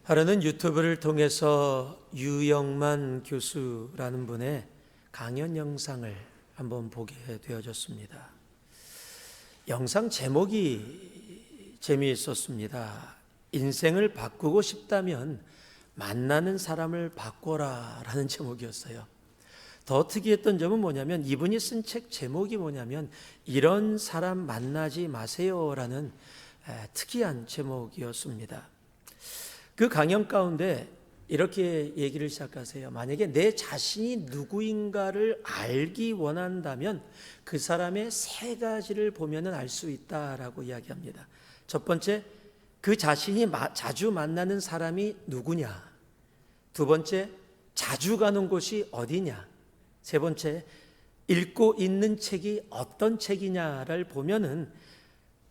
하루는 유튜브를 통해서 유영만 교수라는 분의 강연 영상을 한번 보게 되어졌습니다. 영상 제목이 재미있었습니다. 인생을 바꾸고 싶다면 만나는 사람을 바꿔라 라는 제목이었어요. 더 특이했던 점은 뭐냐면 이분이 쓴 책 제목이 뭐냐면 이런 사람 만나지 마세요 라는 특이한 제목이었습니다. 그 강연 가운데 이렇게 얘기를 시작하세요. 만약에 내 자신이 누구인가를 알기 원한다면 그 사람의 세 가지를 보면 알 수 있다라고 이야기합니다. 첫 번째, 그 자신이 자주 만나는 사람이 누구냐. 두 번째, 자주 가는 곳이 어디냐. 세 번째, 읽고 있는 책이 어떤 책이냐를 보면은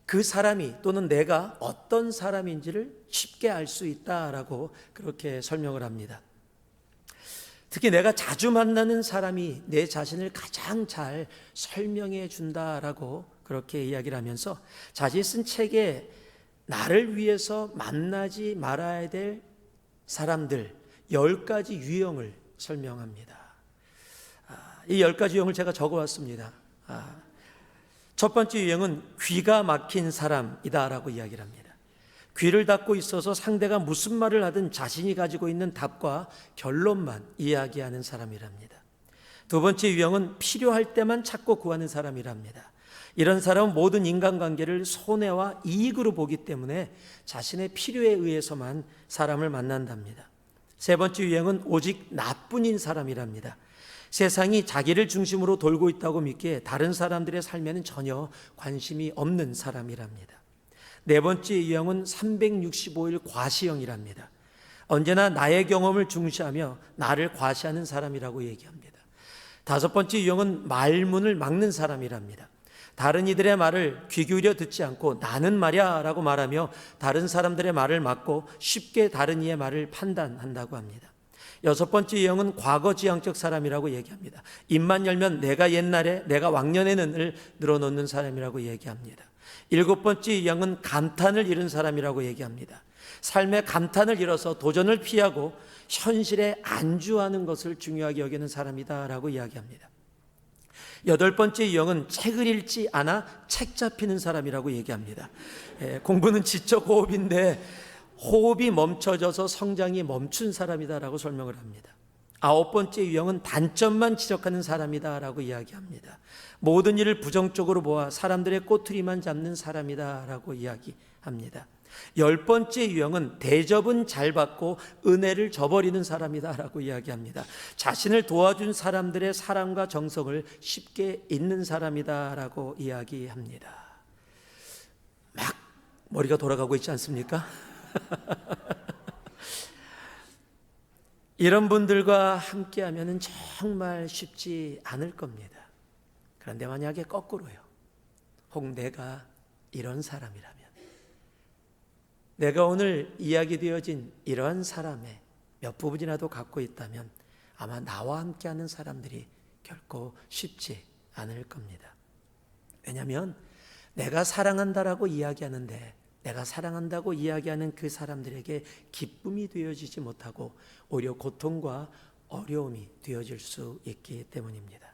그 사람이 또는 내가 어떤 사람인지를 쉽게 알 수 있다라고 그렇게 설명을 합니다. 특히 내가 자주 만나는 사람이 내 자신을 가장 잘 설명해 준다라고 그렇게 이야기를 하면서 자신이 쓴 책에 나를 위해서 만나지 말아야 될 사람들 10가지 유형을 설명합니다. 이 10가지 유형을 제가 적어왔습니다. 첫 번째 유형은 귀가 막힌 사람이다라고 이야기를 합니다. 귀를 닫고 있어서 상대가 무슨 말을 하든 자신이 가지고 있는 답과 결론만 이야기하는 사람이랍니다. 두 번째 유형은 필요할 때만 찾고 구하는 사람이랍니다. 이런 사람은 모든 인간관계를 손해와 이익으로 보기 때문에 자신의 필요에 의해서만 사람을 만난답니다. 세 번째 유형은 오직 나뿐인 사람이랍니다. 세상이 자기를 중심으로 돌고 있다고 믿기에 다른 사람들의 삶에는 전혀 관심이 없는 사람이랍니다. 네 번째 유형은 365일 과시형이랍니다. 언제나 나의 경험을 중시하며 나를 과시하는 사람이라고 얘기합니다. 다섯 번째 유형은 말문을 막는 사람이랍니다. 다른 이들의 말을 귀 기울여 듣지 않고 나는 말이야 라고 말하며 다른 사람들의 말을 막고 쉽게 다른 이의 말을 판단한다고 합니다. 여섯 번째 유형은 과거지향적 사람이라고 얘기합니다. 입만 열면 내가 옛날에 내가 왕년에는을 늘어놓는 사람이라고 얘기합니다. 일곱 번째 유형은 감탄을 잃은 사람이라고 얘기합니다. 삶의 감탄을 잃어서 도전을 피하고 현실에 안주하는 것을 중요하게 여기는 사람이다라고 이야기합니다. 여덟 번째 유형은 책을 읽지 않아 책 잡히는 사람이라고 얘기합니다. 공부는 지적 호흡인데 호흡이 멈춰져서 성장이 멈춘 사람이다라고 설명을 합니다. 아홉 번째 유형은 단점만 지적하는 사람이다라고 이야기합니다. 모든 일을 부정적으로 보아 사람들의 꼬투리만 잡는 사람이다라고 이야기합니다. 열 번째 유형은 대접은 잘 받고 은혜를 저버리는 사람이다라고 이야기합니다. 자신을 도와준 사람들의 사랑과 정성을 쉽게 잊는 사람이다라고 이야기합니다. 막 머리가 돌아가고 있지 않습니까? 이런 분들과 함께하면 정말 쉽지 않을 겁니다. 그런데 만약에 거꾸로요. 혹 내가 이런 사람이라면, 내가 오늘 이야기되어진 이러한 사람의 몇 부분이라도 갖고 있다면 아마 나와 함께하는 사람들이 결코 쉽지 않을 겁니다. 왜냐하면 내가 사랑한다라고 이야기하는데 내가 사랑한다고 이야기하는 그 사람들에게 기쁨이 되어지지 못하고 오히려 고통과 어려움이 되어질 수 있기 때문입니다.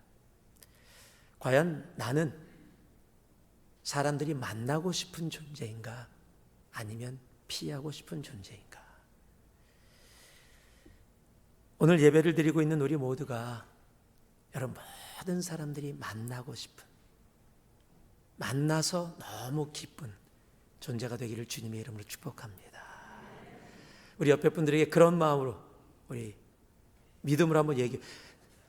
과연 나는 사람들이 만나고 싶은 존재인가? 아니면 피하고 싶은 존재인가? 오늘 예배를 드리고 있는 우리 모두가 여러분 모든 사람들이 만나고 싶은, 만나서 너무 기쁜 존재가 되기를 주님의 이름으로 축복합니다. 우리 옆에 분들에게 그런 마음으로 우리 믿음으로 한번 얘기해.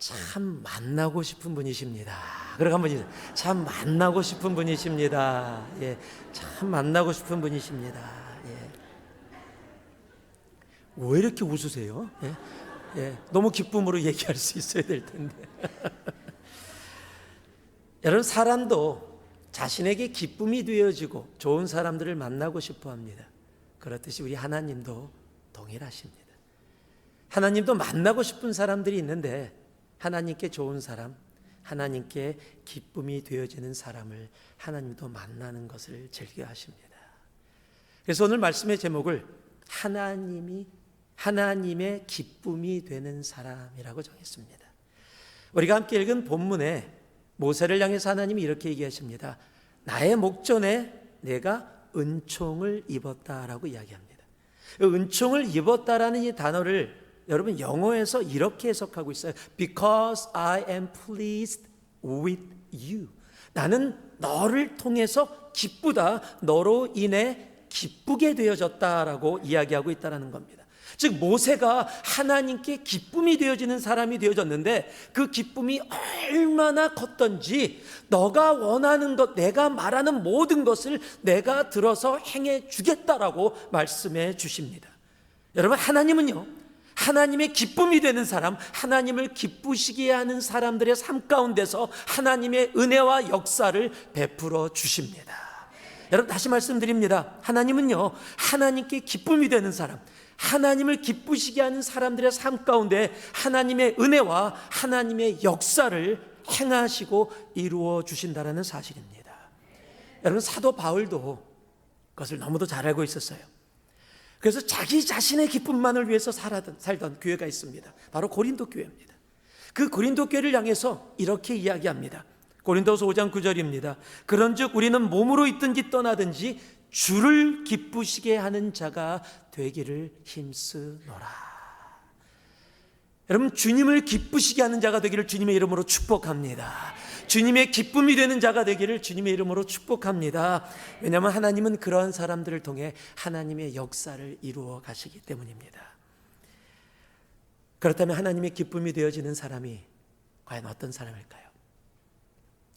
참 만나고 싶은 분이십니다. 그렇게 한번 참 만나고 싶은 분이십니다. 예, 참 만나고 싶은 분이십니다. 예. 왜 이렇게 웃으세요? 예? 예, 너무 기쁨으로 얘기할 수 있어야 될 텐데. 여러분 사람도 자신에게 기쁨이 되어지고 좋은 사람들을 만나고 싶어 합니다. 그렇듯이 우리 하나님도 동일하십니다. 하나님도 만나고 싶은 사람들이 있는데 하나님께 좋은 사람, 하나님께 기쁨이 되어지는 사람을 하나님도 만나는 것을 즐겨하십니다. 그래서 오늘 말씀의 제목을 하나님이 하나님의 기쁨이 되는 사람이라고 정했습니다. 우리가 함께 읽은 본문에 모세를 향해서 하나님이 이렇게 얘기하십니다. 나의 목전에 내가 은총을 입었다라고 이야기합니다. 은총을 입었다라는 이 단어를 여러분 영어에서 이렇게 해석하고 있어요. Because I am pleased with you. 나는 너를 통해서 기쁘다. 너로 인해 기쁘게 되어졌다라고 이야기하고 있다는 겁니다. 즉 모세가 하나님께 기쁨이 되어지는 사람이 되어졌는데 그 기쁨이 얼마나 컸던지 너가 원하는 것, 내가 말하는 모든 것을 내가 들어서 행해 주겠다라고 말씀해 주십니다. 여러분 하나님은요, 하나님의 기쁨이 되는 사람, 하나님을 기쁘시게 하는 사람들의 삶 가운데서 하나님의 은혜와 역사를 베풀어 주십니다. 여러분 다시 말씀드립니다. 하나님은요, 하나님께 기쁨이 되는 사람, 하나님을 기쁘시게 하는 사람들의 삶 가운데 하나님의 은혜와 하나님의 역사를 행하시고 이루어 주신다는 사실입니다. 여러분 사도 바울도 그것을 너무도 잘 알고 있었어요. 그래서 자기 자신의 기쁨만을 위해서 살던 교회가 있습니다. 바로 고린도 교회입니다. 그 고린도 교회를 향해서 이렇게 이야기합니다. 고린도서 5장 9절입니다. 그런즉 우리는 몸으로 있든지 떠나든지 주를 기쁘시게 하는 자가 되기를 힘쓰노라. 여러분 주님을 기쁘시게 하는 자가 되기를 주님의 이름으로 축복합니다. 주님의 기쁨이 되는 자가 되기를 주님의 이름으로 축복합니다. 왜냐하면 하나님은 그러한 사람들을 통해 하나님의 역사를 이루어 가시기 때문입니다. 그렇다면 하나님의 기쁨이 되어지는 사람이 과연 어떤 사람일까요?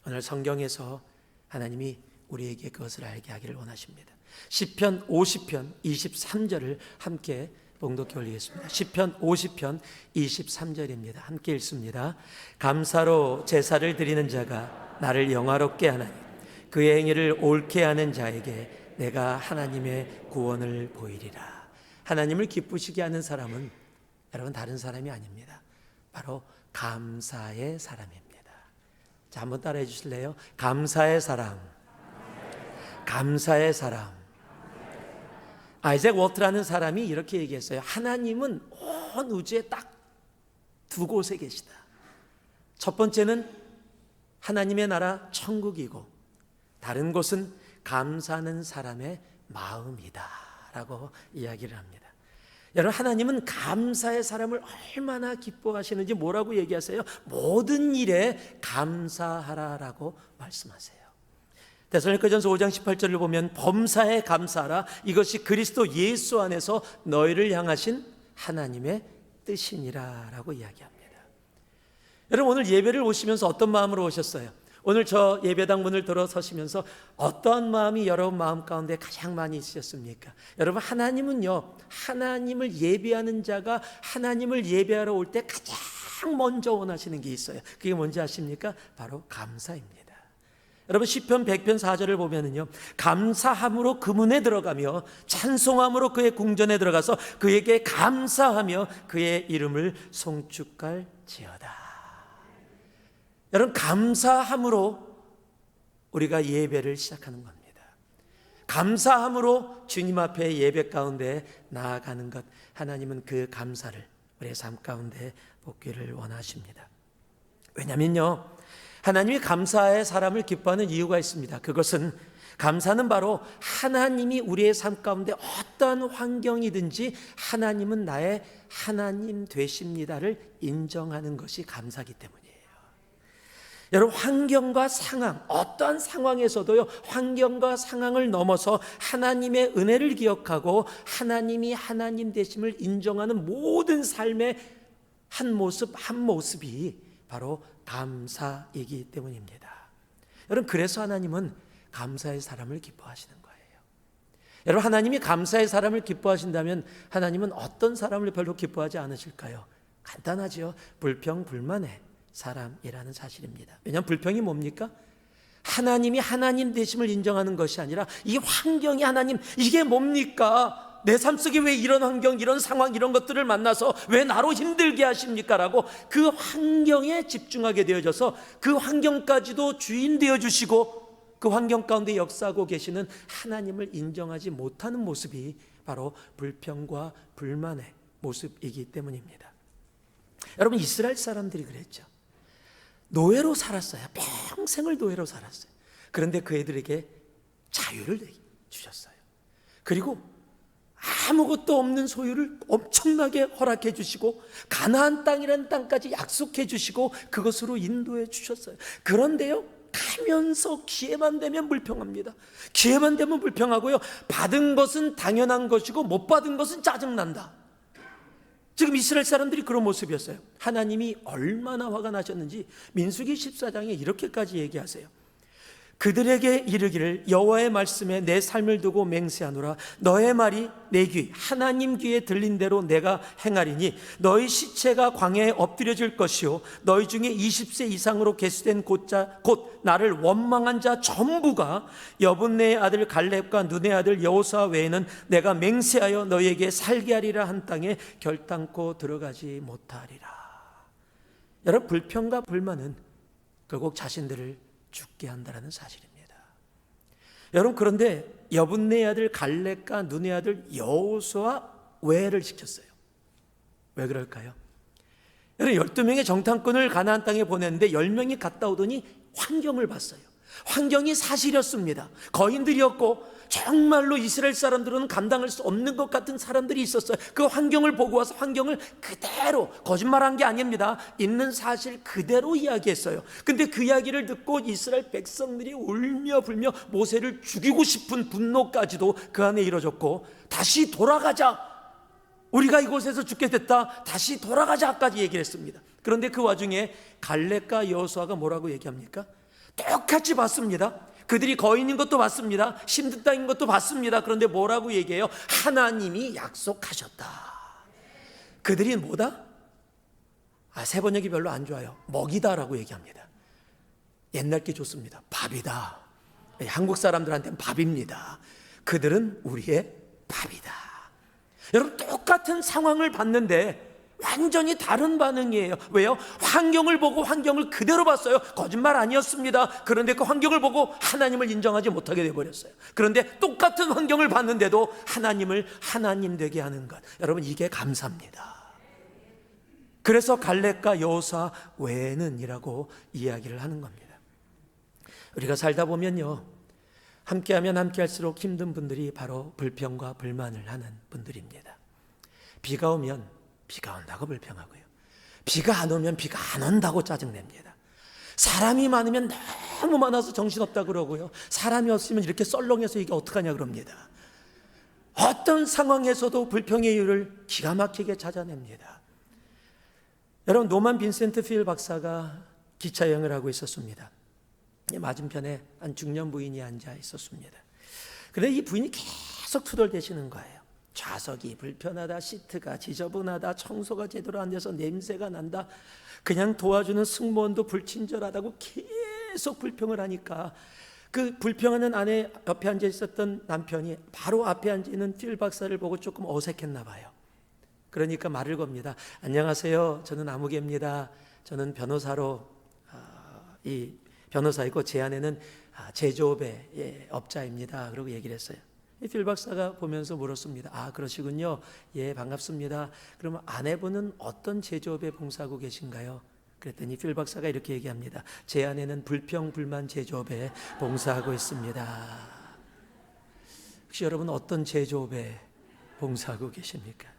오늘 성경에서 하나님이 우리에게 그것을 알게 하기를 원하십니다. 시편 50편 23절을 함께 봉독해 올리겠습니다. 시편 50편 23절입니다. 함께 읽습니다. 감사로 제사를 드리는 자가 나를 영화롭게 하나니 그의 행위를 옳게 하는 자에게 내가 하나님의 구원을 보이리라. 하나님을 기쁘시게 하는 사람은 여러분 다른 사람이 아닙니다. 바로 감사의 사람입니다. 자, 한번 따라해 주실래요? 감사의 사람. 감사의 사람. 아이작 워트라는 사람이 이렇게 얘기했어요. 하나님은 온 우주에 딱 두 곳에 계시다. 첫 번째는 하나님의 나라 천국이고 다른 곳은 감사하는 사람의 마음이다 라고 이야기를 합니다. 여러분 하나님은 감사의 사람을 얼마나 기뻐하시는지 뭐라고 얘기하세요? 모든 일에 감사하라라고 말씀하세요. 데살로니가전서 5장 18절을 보면 범사에 감사하라. 이것이 그리스도 예수 안에서 너희를 향하신 하나님의 뜻이니라 라고 이야기합니다. 여러분 오늘 예배를 오시면서 어떤 마음으로 오셨어요? 오늘 저 예배당 문을 들어서시면서 어떠한 마음이 여러분 마음 가운데 가장 많이 있으셨습니까? 여러분 하나님은요, 하나님을 예배하는 자가 하나님을 예배하러 올 때 가장 먼저 원하시는 게 있어요. 그게 뭔지 아십니까? 바로 감사입니다. 여러분 시편 100편 4절을 보면은요, 감사함으로 그 문에 들어가며 찬송함으로 그의 궁전에 들어가서 그에게 감사하며 그의 이름을 송축할지어다. 여러분 감사함으로 우리가 예배를 시작하는 겁니다. 감사함으로 주님 앞에 예배 가운데 나아가는 것, 하나님은 그 감사를 우리의 삶 가운데 복기를 원하십니다. 왜냐면요, 하나님이 감사의 사람을 기뻐하는 이유가 있습니다. 그것은 감사는 바로 하나님이 우리의 삶 가운데 어떠한 환경이든지 하나님은 나의 하나님 되십니다를 인정하는 것이 감사이기 때문이에요. 여러분 환경과 상황, 어떠한 상황에서도요, 환경과 상황을 넘어서 하나님의 은혜를 기억하고 하나님이 하나님 되심을 인정하는 모든 삶의 한 모습 한 모습이 바로 감사이기 때문입니다. 여러분 그래서 하나님은 감사의 사람을 기뻐하시는 거예요. 여러분 하나님이 감사의 사람을 기뻐하신다면 하나님은 어떤 사람을 별로 기뻐하지 않으실까요? 간단하죠. 불평불만의 사람이라는 사실입니다. 왜냐하면 불평이 뭡니까? 하나님이 하나님 되심을 인정하는 것이 아니라 이 환경이 하나님 이게 뭡니까? 내 삶 속에 왜 이런 환경, 이런 상황, 이런 것들을 만나서 왜 나로 힘들게 하십니까? 라고 그 환경에 집중하게 되어져서 그 환경까지도 주인 되어주시고 그 환경 가운데 역사하고 계시는 하나님을 인정하지 못하는 모습이 바로 불평과 불만의 모습이기 때문입니다. 여러분, 이스라엘 사람들이 그랬죠. 노예로 살았어요. 평생을 노예로 살았어요. 그런데 그 애들에게 자유를 주셨어요. 그리고 아무것도 없는 소유를 엄청나게 허락해 주시고 가나안 땅이라는 땅까지 약속해 주시고 그것으로 인도해 주셨어요. 그런데요, 가면서 기회만 되면 불평합니다. 기회만 되면 불평하고요, 받은 것은 당연한 것이고 못 받은 것은 짜증난다. 지금 이스라엘 사람들이 그런 모습이었어요. 하나님이 얼마나 화가 나셨는지 민수기 14장에 이렇게까지 얘기하세요. 그들에게 이르기를 여호와의 말씀에 내 삶을 두고 맹세하노라. 너의 말이 내 귀 하나님 귀에 들린 대로 내가 행하리니 너희 시체가 광야에 엎드려질 것이요 너희 중에 20세 이상으로 계수된 곧 나를 원망한 자 전부가 여분네의 아들 갈렙과 눈의 아들 여호수아 외에는 내가 맹세하여 너희에게 살게 하리라 한 땅에 결단코 들어가지 못하리라. 여러분, 불평과 불만은 결국 자신들을 죽게 한다는 사실입니다. 여러분, 그런데 여분네의 아들 갈렙과 눈의 아들 여호수아 외를 시켰어요. 왜 그럴까요? 여러분, 12명의 정탐꾼을 가나안 땅에 보냈는데 10명이 갔다 오더니 환경을 봤어요. 환경이 사실이었습니다. 거인들이었고 정말로 이스라엘 사람들은 감당할 수 없는 것 같은 사람들이 있었어요. 그 환경을 보고 와서 환경을 그대로, 거짓말한 게 아닙니다, 있는 사실 그대로 이야기했어요. 근데 그 이야기를 듣고 이스라엘 백성들이 울며 불며 모세를 죽이고 싶은 분노까지도 그 안에 이뤄졌고, 다시 돌아가자, 우리가 이곳에서 죽게 됐다, 다시 돌아가자까지 얘기를 했습니다. 그런데 그 와중에 갈렙과 여호수아가 뭐라고 얘기합니까? 똑같이 봤습니다. 그들이 거인인 것도 봤습니다. 힘든 땅인 것도 봤습니다. 그런데 뭐라고 얘기해요? 하나님이 약속하셨다. 그들이 뭐다? 세 번역이 별로 안 좋아요. 먹이다라고 얘기합니다. 옛날 게 좋습니다. 밥이다. 한국 사람들한테는 밥입니다. 그들은 우리의 밥이다. 여러분, 똑같은 상황을 봤는데 완전히 다른 반응이에요. 왜요? 환경을 보고 환경을 그대로 봤어요. 거짓말 아니었습니다. 그런데 그 환경을 보고 하나님을 인정하지 못하게 되어버렸어요. 그런데 똑같은 환경을 봤는데도 하나님을 하나님 되게 하는 것, 여러분, 이게 감사입니다. 그래서 갈렙과 여호수아 외에는 이라고 이야기를 하는 겁니다. 우리가 살다 보면요, 함께하면 함께할수록 힘든 분들이 바로 불평과 불만을 하는 분들입니다. 비가 오면 비가 온다고 불평하고요, 비가 안 오면 비가 안 온다고 짜증냅니다. 사람이 많으면 너무 많아서 정신없다 그러고요, 사람이 없으면 이렇게 썰렁해서 이게 어떡하냐 그럽니다. 어떤 상황에서도 불평의 이유를 기가 막히게 찾아냅니다. 여러분, 노만 빈센트 필 박사가 기차여행을 하고 있었습니다. 맞은편에 한 중년 부인이 앉아 있었습니다. 그런데 이 부인이 계속 투덜대시는 거예요. 좌석이 불편하다, 시트가 지저분하다, 청소가 제대로 안 돼서 냄새가 난다, 그냥 도와주는 승무원도 불친절하다고 계속 불평을 하니까 그 불평하는 아내 옆에 앉아 있었던 남편이 바로 앞에 앉아 있는 필 박사를 보고 조금 어색했나 봐요. 그러니까 말을 겁니다. 안녕하세요, 저는 아무개입니다. 저는 변호사로 이 변호사이고 제 아내는 제조업의 업자입니다. 그러고 얘기를 했어요. 필 박사가 보면서 물었습니다. 그러시군요. 예, 반갑습니다. 그러면 아내분은 어떤 제조업에 봉사하고 계신가요? 그랬더니 필 박사가 이렇게 얘기합니다. 제 아내는 불평불만 제조업에 봉사하고 있습니다. 혹시 여러분 어떤 제조업에 봉사하고 계십니까?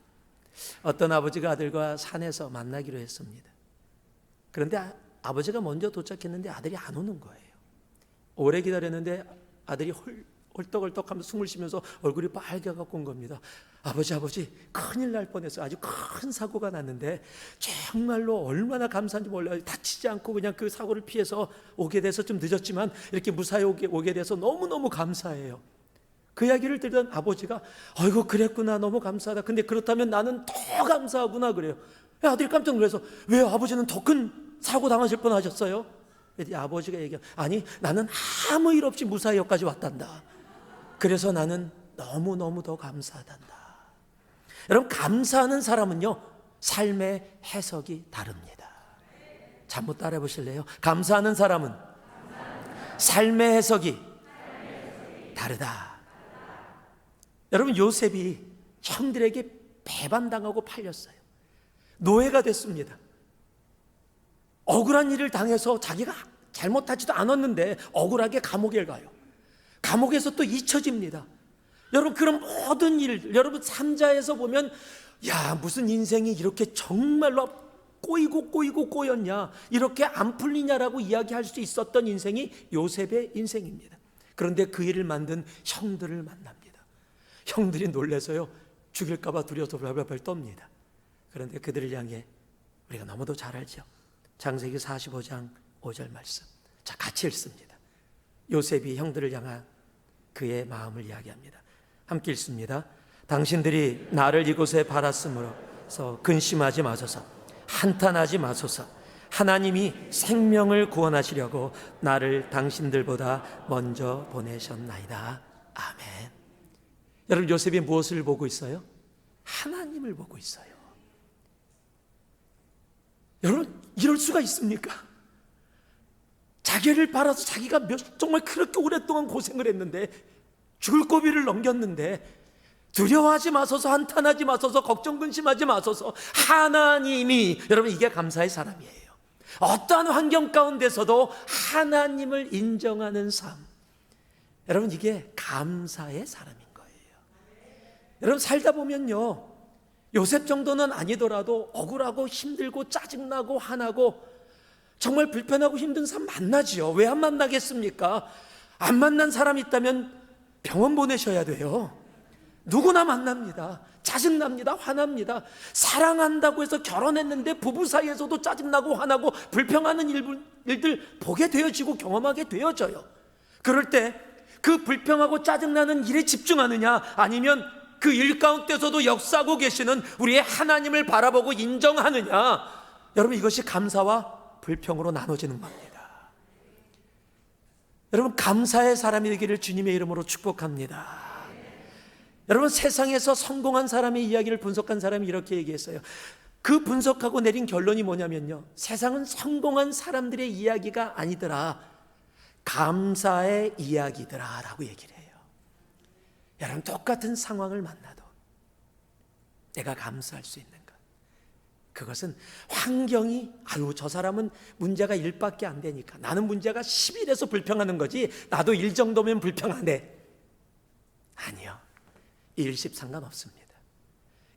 어떤 아버지가 아들과 산에서 만나기로 했습니다. 그런데 아버지가 먼저 도착했는데 아들이 안 오는 거예요. 오래 기다렸는데 아들이 헐떡헐떡하면서 숨을 쉬면서 얼굴이 빨개갖고 온 겁니다. 아버지 큰일 날 뻔했어요. 아주 큰 사고가 났는데 정말로 얼마나 감사한지 몰라요. 다치지 않고 그냥 그 사고를 피해서 오게 돼서 좀 늦었지만 이렇게 무사히 오게 돼서 너무너무 감사해요. 그 이야기를 들던 아버지가 아이고 그랬구나, 너무 감사하다. 근데 그렇다면 나는 더 감사하구나 그래요. 아들이 깜짝 놀라서 왜요? 아버지는 더 큰 사고 당하실 뻔하셨어요? 아버지가 얘기해요. 아니, 나는 아무 일 없이 무사히 여기까지 왔단다. 그래서 나는 너무너무 더 감사하단다. 여러분, 감사하는 사람은요, 삶의 해석이 다릅니다. 잘못 따라해 보실래요? 감사하는 사람은 삶의 해석이 다르다. 여러분, 요셉이 형들에게 배반당하고 팔렸어요. 노예가 됐습니다. 억울한 일을 당해서 자기가 잘못하지도 않았는데 억울하게 감옥에 가요. 감옥에서 또 잊혀집니다. 여러분, 그런 모든 일, 여러분 삼자에서 보면 야, 무슨 인생이 이렇게 정말로 꼬였냐, 이렇게 안 풀리냐라고 이야기할 수 있었던 인생이 요셉의 인생입니다. 그런데 그 일을 만든 형들을 만납니다. 형들이 놀라서요, 죽일까봐 두려워서 벌벌 떱니다. 그런데 그들을 향해 우리가 너무도 잘 알죠. 창세기 45장 5절 말씀. 자, 같이 읽습니다. 요셉이 형들을 향한 그의 마음을 이야기합니다. 함께 읽습니다. 당신들이 나를 이곳에 팔았으므로서 근심하지 마소서, 한탄하지 마소서. 하나님이 생명을 구원하시려고 나를 당신들보다 먼저 보내셨나이다. 아멘. 여러분, 요셉이 무엇을 보고 있어요? 하나님을 보고 있어요. 여러분, 이럴 수가 있습니까? 자기를 팔아서 자기가 정말 그렇게 오랫동안 고생을 했는데, 죽을 고비를 넘겼는데, 두려워하지 마소서, 한탄하지 마소서, 걱정 근심하지 마소서. 하나님이, 여러분, 이게 감사의 사람이에요. 어떠한 환경 가운데서도 하나님을 인정하는 삶, 여러분, 이게 감사의 사람인 거예요. 여러분, 살다 보면요, 요셉 정도는 아니더라도 억울하고 힘들고 짜증나고 화나고 정말 불편하고 힘든 사람 만나지요. 왜 안 만나겠습니까? 안 만난 사람 있다면 병원 보내셔야 돼요. 누구나 만납니다. 짜증납니다. 화납니다. 사랑한다고 해서 결혼했는데 부부 사이에서도 짜증나고 화나고 불평하는 일들 보게 되어지고 경험하게 되어져요. 그럴 때 그 불평하고 짜증나는 일에 집중하느냐, 아니면 그 일 가운데서도 역사하고 계시는 우리의 하나님을 바라보고 인정하느냐, 여러분, 이것이 감사와 불평으로 나눠지는 겁니다. 여러분, 감사의 사람이 되기를 주님의 이름으로 축복합니다. 여러분, 세상에서 성공한 사람의 이야기를 분석한 사람이 이렇게 얘기했어요. 그 분석하고 내린 결론이 뭐냐면요, 세상은 성공한 사람들의 이야기가 아니더라, 감사의 이야기더라 라고 얘기를 해요. 여러분, 똑같은 상황을 만나도 내가 감사할 수 있는 것, 그것은 환경이, 아유, 저 사람은 문제가 1밖에 안 되니까 나는 문제가 10이라서 불평하는 거지, 나도 1 정도면 불평하네. 아니요, 1, 10 상관없습니다.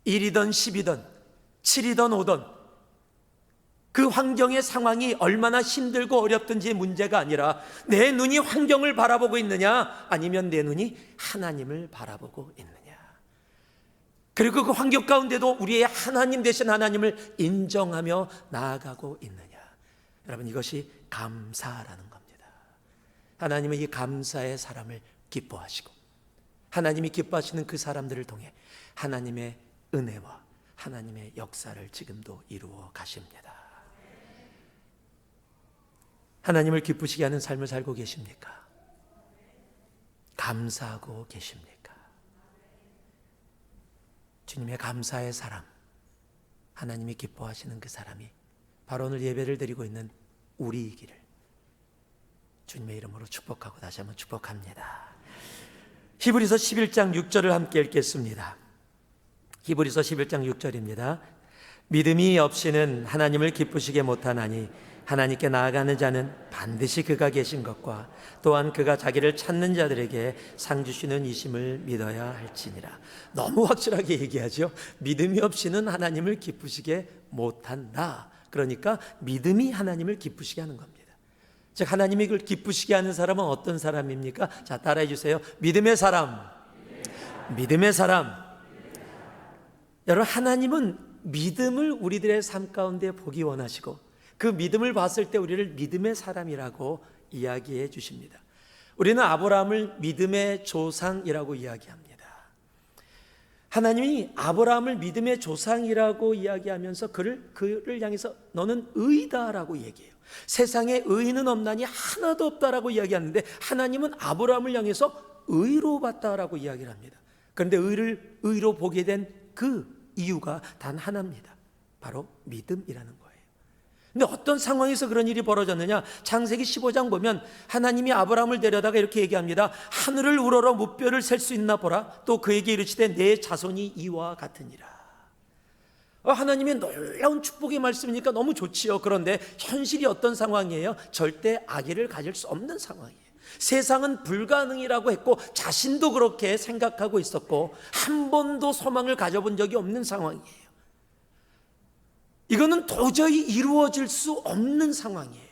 1이든 10이든 7이든 5든 그 환경의 상황이 얼마나 힘들고 어렵든지 문제가 아니라 내 눈이 환경을 바라보고 있느냐, 아니면 내 눈이 하나님을 바라보고 있느냐, 그리고 그 환경 가운데도 우리의 하나님 되신 하나님을 인정하며 나아가고 있느냐. 여러분, 이것이 감사라는 겁니다. 하나님은 이 감사의 사람을 기뻐하시고, 하나님이 기뻐하시는 그 사람들을 통해 하나님의 은혜와 하나님의 역사를 지금도 이루어 가십니다. 하나님을 기쁘시게 하는 삶을 살고 계십니까? 감사하고 계십니까? 주님의 감사의 사람, 하나님이 기뻐하시는 그 사람이 바로 오늘 예배를 드리고 있는 우리이기를 주님의 이름으로 축복하고 다시 한번 축복합니다. 히브리서 11장 6절을 함께 읽겠습니다. 히브리서 11장 6절입니다. 믿음이 없이는 하나님을 기쁘시게 못하나니 하나님께 나아가는 자는 반드시 그가 계신 것과 또한 그가 자기를 찾는 자들에게 상 주시는 이심을 믿어야 할지니라. 너무 확실하게 얘기하죠. 믿음이 없이는 하나님을 기쁘시게 못한다. 그러니까 믿음이 하나님을 기쁘시게 하는 겁니다. 즉, 하나님이 그걸 기쁘시게 하는 사람은 어떤 사람입니까? 자, 따라해 주세요. 믿음의 사람. 믿음의 사람. 여러분, 하나님은 믿음을 우리들의 삶 가운데 보기 원하시고, 그 믿음을 봤을 때 우리를 믿음의 사람이라고 이야기해 주십니다. 우리는 아브라함을 믿음의 조상이라고 이야기합니다. 하나님이 아브라함을 믿음의 조상이라고 이야기하면서 그를 향해서 너는 의다라고 얘기해요. 세상에 의인은 없나니 하나도 없다라고 이야기하는데, 하나님은 아브라함을 향해서 의로 봤다라고 이야기를 합니다. 그런데 의로 보게 된 그 이유가 단 하나입니다. 바로 믿음이라는 거예요. 근데 어떤 상황에서 그런 일이 벌어졌느냐? 창세기 15장 보면 하나님이 아브라함을 데려다가 이렇게 얘기합니다. 하늘을 우러러 무뼈를 셀 수 있나 보라. 또 그에게 이르시되 내 자손이 이와 같으니라. 하나님의 놀라운 축복의 말씀이니까 너무 좋지요. 그런데 현실이 어떤 상황이에요? 절대 아기를 가질 수 없는 상황이에요. 세상은 불가능이라고 했고 자신도 그렇게 생각하고 있었고 한 번도 소망을 가져본 적이 없는 상황이에요. 이거는 도저히 이루어질 수 없는 상황이에요.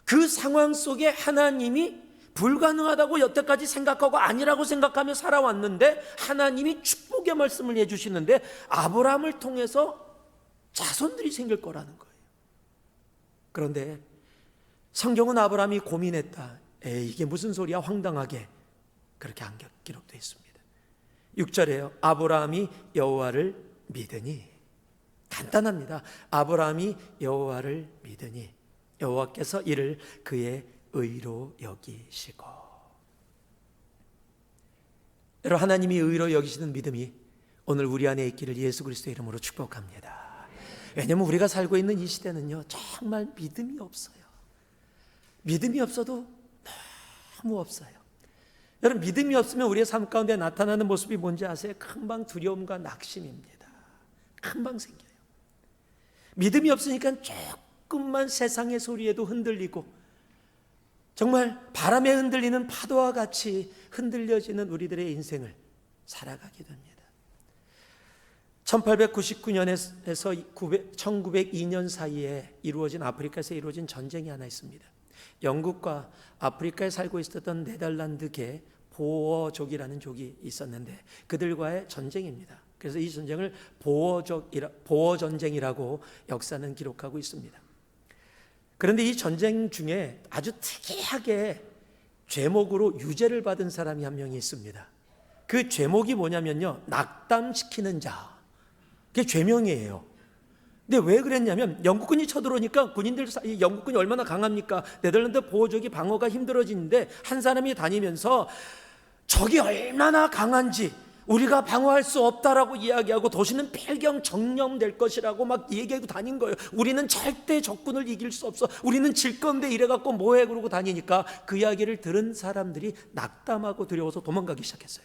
그 상황 속에 하나님이 불가능하다고 여태까지 생각하고 아니라고 생각하며 살아왔는데 하나님이 축복의 말씀을 해주시는데 아브라함을 통해서 자손들이 생길 거라는 거예요. 그런데 성경은 아브라함이 고민했다. 이게 무슨 소리야, 황당하게. 그렇게 안 기록되어 있습니다. 6절에요. 아브라함이 여호와를 믿으니. 간단합니다. 아브라함이 여호와를 믿으니 여호와께서 이를 그의 의로 여기시고. 여러분, 하나님이 의로 여기시는 믿음이 오늘 우리 안에 있기를 예수 그리스도의 이름으로 축복합니다. 왜냐하면 우리가 살고 있는 이 시대는요, 정말 믿음이 없어요. 믿음이 없어도 너무 없어요. 여러분, 믿음이 없으면 우리의 삶 가운데 나타나는 모습이 뭔지 아세요? 금방 두려움과 낙심입니다. 금방 생겨요. 믿음이 없으니까 조금만 세상의 소리에도 흔들리고 정말 바람에 흔들리는 파도와 같이 흔들려지는 우리들의 인생을 살아가게 됩니다. 1899년에서 1902년 사이에 이루어진 아프리카에서 이루어진 전쟁이 하나 있습니다. 영국과 아프리카에 살고 있었던 네덜란드계 보어족이라는 족이 있었는데 그들과의 전쟁입니다. 그래서 이 전쟁을 보어전쟁이라고 역사는 기록하고 있습니다. 그런데 이 전쟁 중에 아주 특이하게 죄목으로 유죄를 받은 사람이 한 명이 있습니다. 그 죄목이 뭐냐면요, 낙담시키는 자. 그게 죄명이에요. 근데 왜 그랬냐면 영국군이 쳐들어오니까 군인들 사이 영국군이 얼마나 강합니까? 네덜란드 보호족이 방어가 힘들어지는데 한 사람이 다니면서 적이 얼마나 강한지 우리가 방어할 수 없다라고 이야기하고 도시는 필경 정령될 것이라고 막 얘기하고 다닌 거예요. 우리는 절대 적군을 이길 수 없어. 우리는 질 건데 이래갖고 뭐해 그러고 다니니까 그 이야기를 들은 사람들이 낙담하고 두려워서 도망가기 시작했어요.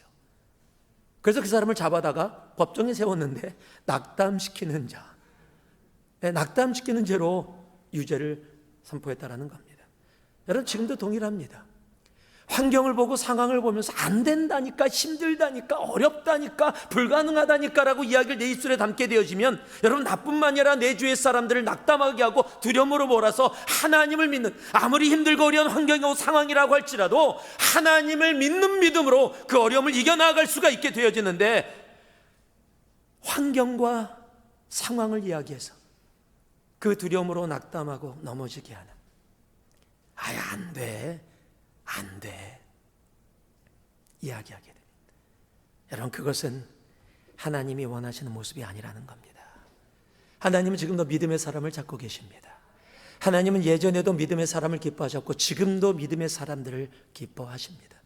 그래서 그 사람을 잡아다가 법정에 세웠는데 낙담시키는 자, 낙담시키는 죄로 유죄를 선포했다라는 겁니다. 여러분, 지금도 동일합니다. 환경을 보고 상황을 보면서 안 된다니까, 힘들다니까, 어렵다니까, 불가능하다니까 라고 이야기를 내 입술에 담게 되어지면 여러분, 나뿐만 아니라 내 주위의 사람들을 낙담하게 하고 두려움으로 몰아서 하나님을 믿는, 아무리 힘들고 어려운 환경이고 상황이라고 할지라도 하나님을 믿는 믿음으로 그 어려움을 이겨나갈 수가 있게 되어지는데, 환경과 상황을 이야기해서 그 두려움으로 낙담하고 넘어지게 하는, 안 돼, 안 돼 이야기하게 됩니다. 여러분, 그것은 하나님이 원하시는 모습이 아니라는 겁니다. 하나님은 지금도 믿음의 사람을 찾고 계십니다. 하나님은 예전에도 믿음의 사람을 기뻐하셨고 지금도 믿음의 사람들을 기뻐하십니다.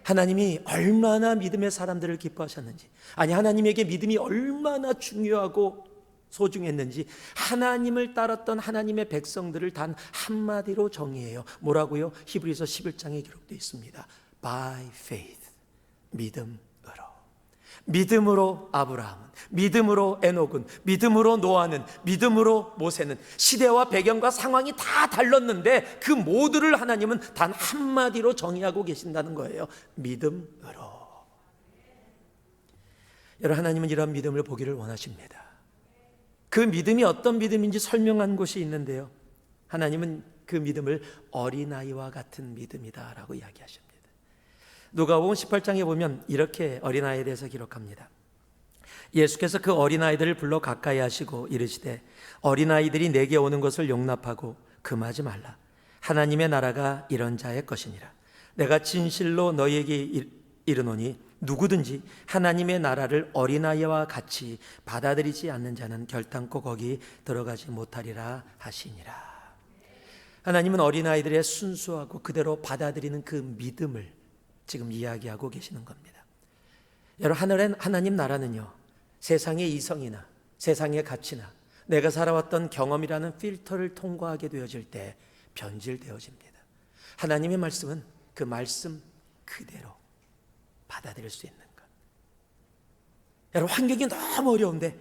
하나님이 얼마나 믿음의 사람들을 기뻐하셨는지, 아니 하나님에게 믿음이 얼마나 중요하고 소중했는지 하나님을 따랐던 하나님의 백성들을 단 한마디로 정의해요. 뭐라고요? 히브리서 11장에 기록되어 있습니다. By faith, 믿음으로. 믿음으로 아브라함은, 믿음으로 에녹은, 믿음으로 노아는, 믿음으로 모세는 시대와 배경과 상황이 다 달랐는데 그 모두를 하나님은 단 한마디로 정의하고 계신다는 거예요. 믿음으로. 여러분, 하나님은 이런 믿음을 보기를 원하십니다. 그 믿음이 어떤 믿음인지 설명한 곳이 있는데요, 하나님은 그 믿음을 어린아이와 같은 믿음이다 라고 이야기하십니다. 누가복음 18장에 보면 이렇게 어린아이에 대해서 기록합니다. 예수께서 그 어린아이들을 불러 가까이 하시고 이르시되 어린아이들이 내게 오는 것을 용납하고 금하지 말라. 하나님의 나라가 이런 자의 것이니라. 내가 진실로 너희에게 이르노니 누구든지 하나님의 나라를 어린아이와 같이 받아들이지 않는 자는 결단코 거기 들어가지 못하리라 하시니라. 하나님은 어린아이들의 순수하고 그대로 받아들이는 그 믿음을 지금 이야기하고 계시는 겁니다. 여러분, 하나님 나라는요, 세상의 이성이나 세상의 가치나 내가 살아왔던 경험이라는 필터를 통과하게 되어질 때 변질되어집니다. 하나님의 말씀은 그 말씀 그대로 받아들일 수 있는 것. 여러분, 환경이 너무 어려운데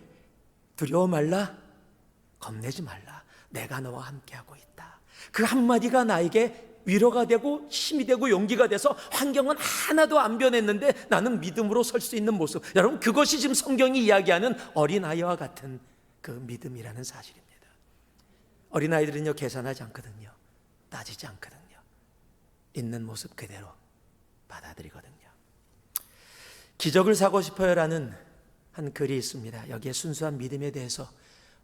두려워 말라, 겁내지 말라, 내가 너와 함께하고 있다. 그 한마디가 나에게 위로가 되고 힘이 되고 용기가 돼서 환경은 하나도 안 변했는데 나는 믿음으로 설 수 있는 모습. 여러분, 그것이 지금 성경이 이야기하는 어린아이와 같은 그 믿음이라는 사실입니다. 어린아이들은요, 계산하지 않거든요. 따지지 않거든요. 있는 모습 그대로 받아들이거든요. 기적을 사고 싶어요라는 한 글이 있습니다. 여기에 순수한 믿음에 대해서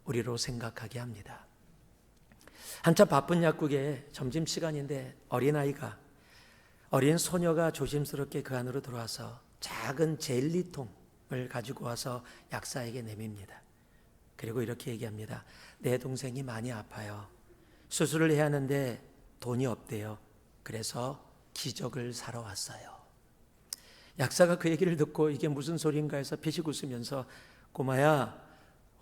우리로 생각하게 합니다. 한참 바쁜 약국에 점심시간인데 어린 소녀가 조심스럽게 그 안으로 들어와서 작은 젤리통을 가지고 와서 약사에게 내밉니다. 그리고 이렇게 얘기합니다. 내 동생이 많이 아파요. 수술을 해야 하는데 돈이 없대요. 그래서 기적을 사러 왔어요. 약사가 그 얘기를 듣고 이게 무슨 소린가 해서 피식 웃으면서 꼬마야,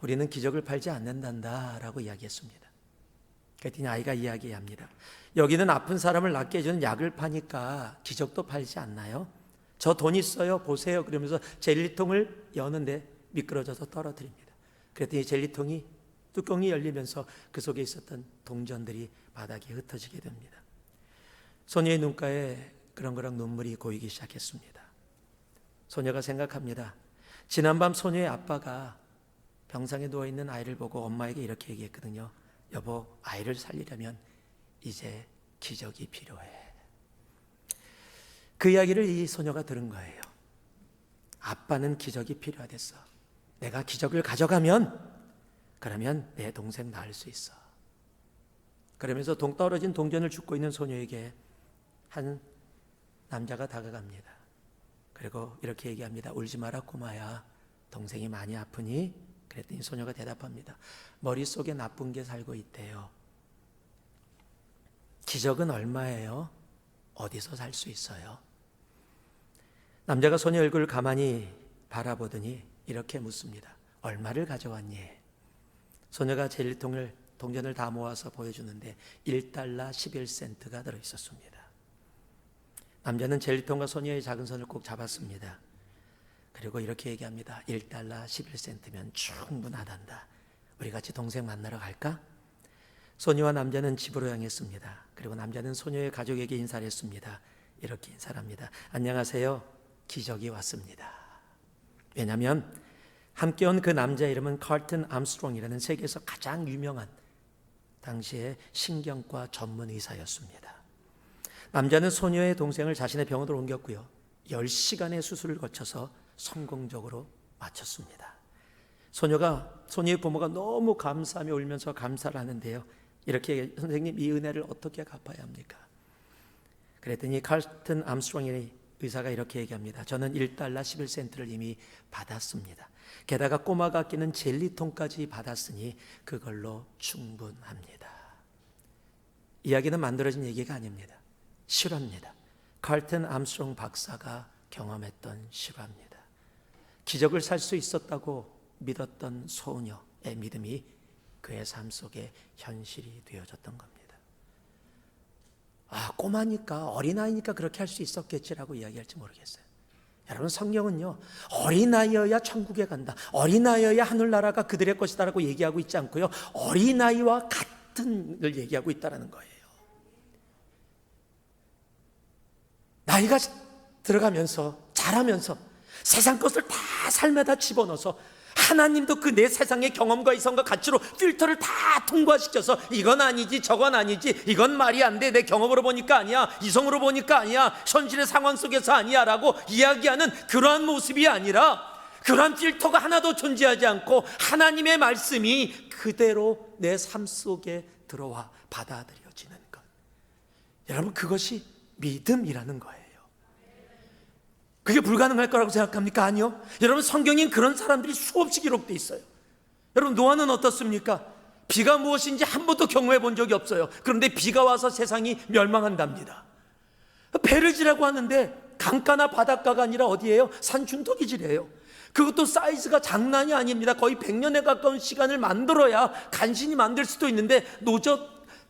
우리는 기적을 팔지 않는단다 라고 이야기했습니다. 그랬더니 아이가 이야기합니다. 여기는 아픈 사람을 낫게 해주는 약을 파니까 기적도 팔지 않나요? 저 돈 있어요, 보세요. 그러면서 젤리통을 여는데 미끄러져서 떨어뜨립니다. 그랬더니 젤리통이 뚜껑이 열리면서 그 속에 있었던 동전들이 바닥에 흩어지게 됩니다. 소녀의 눈가에 그렁그렁 눈물이 고이기 시작했습니다. 소녀가 생각합니다. 지난밤 소녀의 아빠가 병상에 누워있는 아이를 보고 엄마에게 이렇게 얘기했거든요. 여보, 아이를 살리려면 이제 기적이 필요해. 그 이야기를 이 소녀가 들은 거예요. 아빠는 기적이 필요하댔어. 내가 기적을 가져가면 그러면 내 동생 낳을 수 있어. 그러면서 떨어진 동전을 줍고 있는 소녀에게 한 남자가 다가갑니다. 그리고 이렇게 얘기합니다. 울지 마라 꼬마야, 동생이 많이 아프니? 그랬더니 소녀가 대답합니다. 머릿속에 나쁜 게 살고 있대요. 기적은 얼마예요? 어디서 살 수 있어요? 남자가 소녀 얼굴을 가만히 바라보더니 이렇게 묻습니다. 얼마를 가져왔니? 소녀가 동전을 다 모아서 보여주는데 1달러 11센트가 들어있었습니다. 남자는 젤리통과 소녀의 작은 손을 꼭 잡았습니다. 그리고 이렇게 얘기합니다. 1달러 11센트면 충분하단다. 우리 같이 동생 만나러 갈까? 소녀와 남자는 집으로 향했습니다. 그리고 남자는 소녀의 가족에게 인사를 했습니다. 이렇게 인사를 합니다. 안녕하세요. 기적이 왔습니다. 왜냐하면 함께 온 그 남자의 이름은 칼튼 암스트롱이라는 세계에서 가장 유명한 당시의 신경과 전문 의사였습니다. 남자는 소녀의 동생을 자신의 병원으로 옮겼고요. 10시간의 수술을 거쳐서 성공적으로 마쳤습니다. 소녀의 부모가 너무 감사하며 울면서 감사를 하는데요. 이렇게 선생님, 이 은혜를 어떻게 갚아야 합니까? 그랬더니 칼튼 암스트롱의 의사가 이렇게 얘기합니다. 저는 1달러 11센트를 이미 받았습니다. 게다가 꼬마가 아끼는 젤리통까지 받았으니 그걸로 충분합니다. 이야기는 만들어진 얘기가 아닙니다. 실화입니다. 칼튼 암스트롱 박사가 경험했던 실화입니다. 기적을 살 수 있었다고 믿었던 소녀의 믿음이 그의 삶 속에 현실이 되어졌던 겁니다. 꼬마니까, 어린아이니까 그렇게 할 수 있었겠지라고 이야기할지 모르겠어요. 여러분, 성경은요, 어린아이여야 천국에 간다, 어린아이여야 하늘나라가 그들의 것이다라고 얘기하고 있지 않고요, 어린아이와 같은 걸 얘기하고 있다는 거예요. 나이가 들어가면서 자라면서 세상 것을 다 삶에다 집어넣어서 하나님도 그 내 세상의 경험과 이성과 가치로 필터를 다 통과시켜서 이건 아니지, 저건 아니지, 이건 말이 안 돼, 내 경험으로 보니까 아니야, 이성으로 보니까 아니야, 현실의 상황 속에서 아니야 라고 이야기하는 그러한 모습이 아니라, 그러한 필터가 하나도 존재하지 않고 하나님의 말씀이 그대로 내 삶 속에 들어와 받아들여지는 것. 여러분, 그것이 믿음이라는 거예요. 그게 불가능할 거라고 생각합니까? 아니요. 여러분, 성경엔 그런 사람들이 수없이 기록되어 있어요. 여러분, 노아는 어떻습니까? 비가 무엇인지 한 번도 경험해 본 적이 없어요. 그런데 비가 와서 세상이 멸망한답니다. 배를 지라고 하는데 강가나 바닷가가 아니라 어디예요? 산중턱이지래요. 그것도 사이즈가 장난이 아닙니다. 거의 100년에 가까운 시간을 만들어야 간신히 만들 수도 있는데,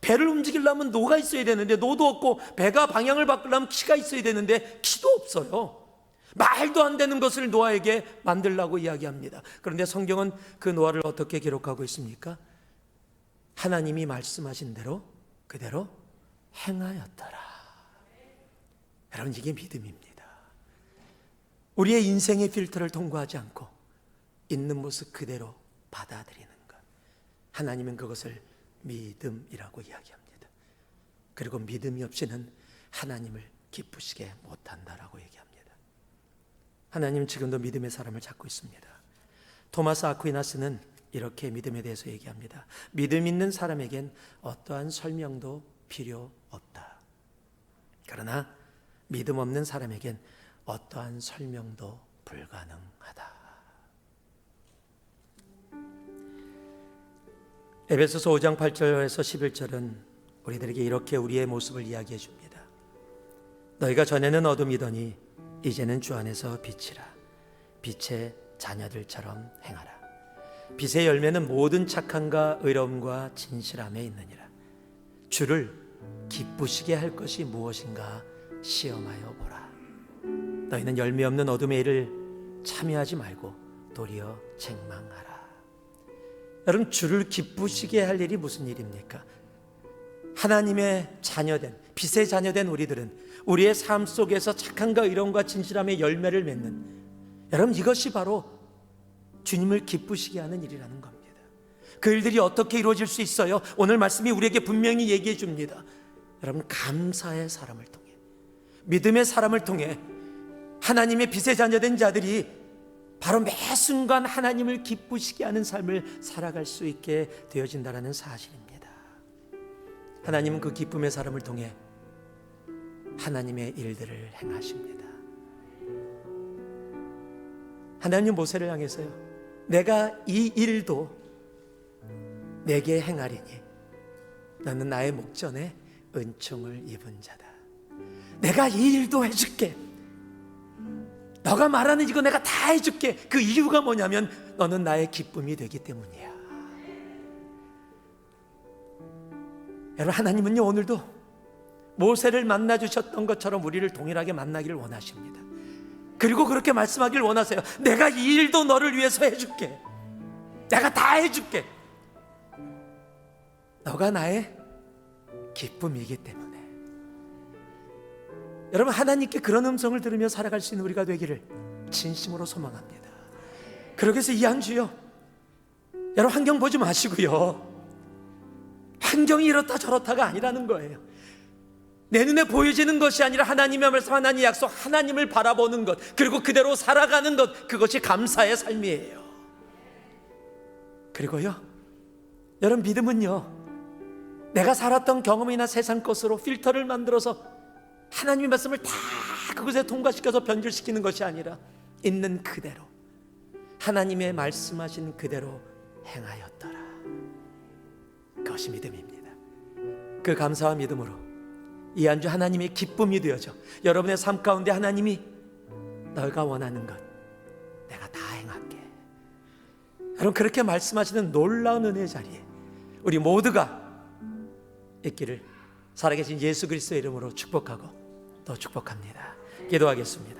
배를 움직이려면 노가 있어야 되는데 노도 없고, 배가 방향을 바꾸려면 키가 있어야 되는데 키도 없어요. 말도 안 되는 것을 노아에게 만들라고 이야기합니다. 그런데 성경은 그 노아를 어떻게 기록하고 있습니까? 하나님이 말씀하신 대로 그대로 행하였더라. 여러분, 이게 믿음입니다. 우리의 인생의 필터를 통과하지 않고 있는 모습 그대로 받아들이는 것, 하나님은 그것을 믿음이라고 이야기합니다. 그리고 믿음이 없이는 하나님을 기쁘시게 못한다라고 얘기합니다. 하나님은 지금도 믿음의 사람을 찾고 있습니다. 토마스 아퀴나스는 이렇게 믿음에 대해서 얘기합니다. 믿음 있는 사람에겐 어떠한 설명도 필요 없다. 그러나 믿음 없는 사람에겐 어떠한 설명도 불가능하다. 에베소서 5장 8절에서 11절은 우리들에게 이렇게 우리의 모습을 이야기해 줍니다. 너희가 전에는 어둠이더니 이제는 주 안에서 빛이라. 빛의 자녀들처럼 행하라. 빛의 열매는 모든 착함과 의로움과 진실함에 있느니라. 주를 기쁘시게 할 것이 무엇인가 시험하여 보라. 너희는 열매 없는 어둠의 일을 참여하지 말고 도리어 책망하라. 여러분, 주를 기쁘시게 할 일이 무슨 일입니까? 하나님의 자녀된, 빛의 자녀된 우리들은 우리의 삶 속에서 착함과 의로움과 진실함의 열매를 맺는, 여러분, 이것이 바로 주님을 기쁘시게 하는 일이라는 겁니다. 그 일들이 어떻게 이루어질 수 있어요? 오늘 말씀이 우리에게 분명히 얘기해 줍니다. 여러분, 감사의 사람을 통해, 믿음의 사람을 통해 하나님의 빛의 자녀된 자들이 바로 매 순간 하나님을 기쁘시게 하는 삶을 살아갈 수 있게 되어진다는 사실입니다. 하나님은 그 기쁨의 사람을 통해 하나님의 일들을 행하십니다. 하나님 모세를 향해서요, 내가 이 일도 내게 행하리니 너는 나의 목전에 은총을 입은 자다. 내가 이 일도 해줄게. 너가 말하는 이거 내가 다 해줄게. 그 이유가 뭐냐면 너는 나의 기쁨이 되기 때문이야. 여러분, 하나님은요, 오늘도 모세를 만나주셨던 것처럼 우리를 동일하게 만나기를 원하십니다. 그리고 그렇게 말씀하기를 원하세요. 내가 이 일도 너를 위해서 해줄게. 내가 다 해줄게. 너가 나의 기쁨이기 때문에. 여러분, 하나님께 그런 음성을 들으며 살아갈 수 있는 우리가 되기를 진심으로 소망합니다. 그러기 위해서 이 한 주요, 여러분, 환경 보지 마시고요, 환경이 이렇다 저렇다가 아니라는 거예요. 내 눈에 보여지는 것이 아니라 하나님의 말씀, 하나님의 약속, 하나님을 바라보는 것, 그리고 그대로 살아가는 것, 그것이 감사의 삶이에요. 그리고요, 여러분, 믿음은요, 내가 살았던 경험이나 세상 것으로 필터를 만들어서 하나님의 말씀을 다 그것에 통과시켜서 변질시키는 것이 아니라 있는 그대로 하나님의 말씀하신 그대로 행하였더라. 그것이 믿음입니다. 그 감사와 믿음으로 이 한 주 하나님의 기쁨이 되어져 여러분의 삶 가운데 하나님이 너희가 원하는 것 내가 다 행할게, 여러분, 그렇게 말씀하시는 놀라운 은혜의 자리에 우리 모두가 있기를 살아계신 예수 그리스도의 이름으로 축복하고 또 축복합니다. 기도하겠습니다.